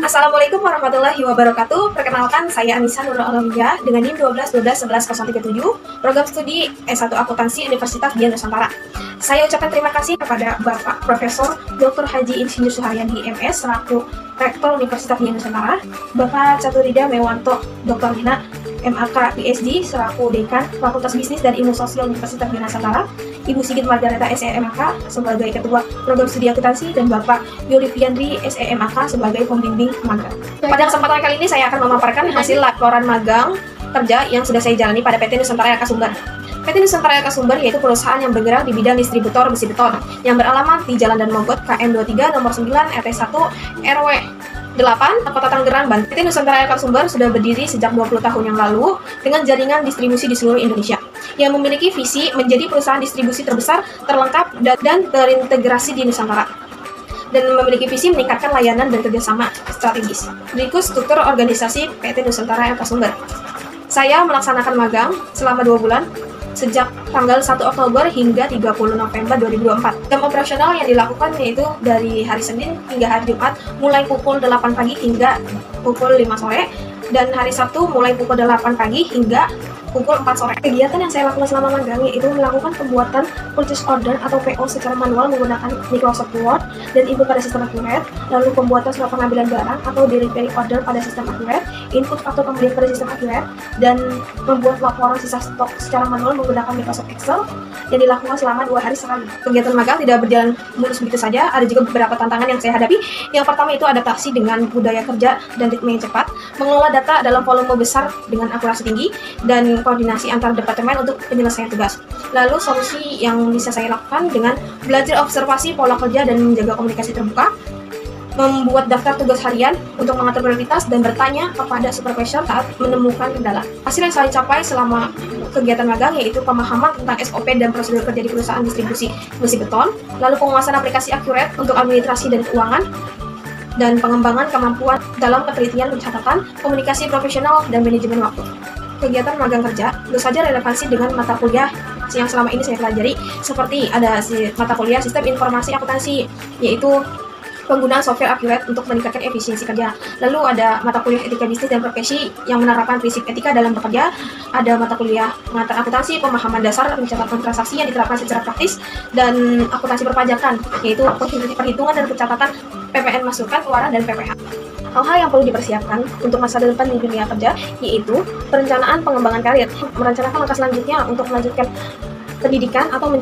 Assalamualaikum warahmatullahi wabarakatuh. Perkenalkan, saya Anissa Nurul Alamiyah dengan NIM 12-12-11-037, program studi S1 Akuntansi Universitas Dian Nusantara. Saya ucapkan terima kasih kepada Bapak Profesor Dr. Haji Insinyur Suharyadi MS selaku Rektor Universitas Dian Nusantara, Bapak Caturida Mewanto Dr. Mina MAK PhD selaku Dekan Fakultas Bisnis dan Ilmu Sosial Universitas Dian Nusantara, Ibu Sigit Margareta SEMAK sebagai Ketua Program Studi Akuntansi, dan Bapak Yulifiandri SEMAK sebagai Pembimbing Magang. Pada kesempatan kali ini saya akan memaparkan hasil laporan magang kerja yang sudah saya jalani pada PT Nusantara LK Sumber. PT Nusantara LK Sumber yaitu perusahaan yang bergerak di bidang distributor besi beton yang beralamat di Jalan Dan Mogot KM 23 nomor 9 RT 1 RW 8 Kota Tangerang, Banten. PT Nusantara LK Sumber sudah berdiri sejak 20 tahun yang lalu dengan jaringan distribusi di seluruh Indonesia yang memiliki visi menjadi perusahaan distribusi terbesar, terlengkap, dan terintegrasi di Nusantara, dan memiliki visi meningkatkan layanan dan kerjasama strategis. Berikut struktur organisasi PT Nusantara LK Sumber. Saya melaksanakan magang selama 2 bulan, sejak tanggal 1 Oktober hingga 30 November 2024. Jam operasional yang dilakukan yaitu dari hari Senin hingga hari Jumat, mulai pukul 8 pagi hingga pukul 5 sore, dan hari Sabtu mulai pukul 8 pagi hingga pukul 4 sore. Kegiatan yang saya lakukan selama magang yaitu melakukan pembuatan purchase order atau PO secara manual menggunakan Microsoft Word dan input pada sistem Accurate, lalu pembuatan surat pengambilan barang atau delivery order pada sistem Accurate, input atau pembelian pada sistem Accurate, dan membuat laporan sisa stok secara manual menggunakan Microsoft Excel yang dilakukan selama 2 hari sekali. Kegiatan magang tidak berjalan mulus begitu saja, ada juga beberapa tantangan yang saya hadapi. Yang pertama itu adaptasi dengan budaya kerja dan ritme yang cepat, mengelola data dalam volume besar dengan akurasi tinggi, dan koordinasi antar departemen untuk penyelesaian tugas. Lalu solusi yang bisa saya lakukan dengan belajar observasi pola kerja dan menjaga komunikasi terbuka, membuat daftar tugas harian untuk mengatur prioritas, dan bertanya kepada supervisor saat menemukan kendala. Hasil yang saya capai selama kegiatan magang yaitu pemahaman tentang SOP dan prosedur kerja di perusahaan distribusi besi beton, lalu penguasaan aplikasi Accurate untuk administrasi dan keuangan, dan pengembangan kemampuan dalam ketelitian pencatatan, komunikasi profesional, dan manajemen waktu. Kegiatan magang kerja tentu saja relevansi dengan mata kuliah yang selama ini saya pelajari, seperti ada mata kuliah Sistem Informasi Akuntansi, yaitu penggunaan software Accurate untuk meningkatkan efisiensi kerja. Lalu ada mata kuliah Etika Bisnis dan Profesi yang menerapkan prinsip etika dalam bekerja. Ada mata kuliah Pengantar Akuntansi, pemahaman dasar pencatatan transaksi yang diterapkan secara praktis, dan akuntansi perpajakan, yaitu perhitungan dan pencatatan PPN masukan, keluaran, dan PPh. Hal-hal yang perlu dipersiapkan untuk masa depan di dunia kerja yaitu perencanaan pengembangan karir, merencanakan langkah selanjutnya untuk melanjutkan pendidikan atau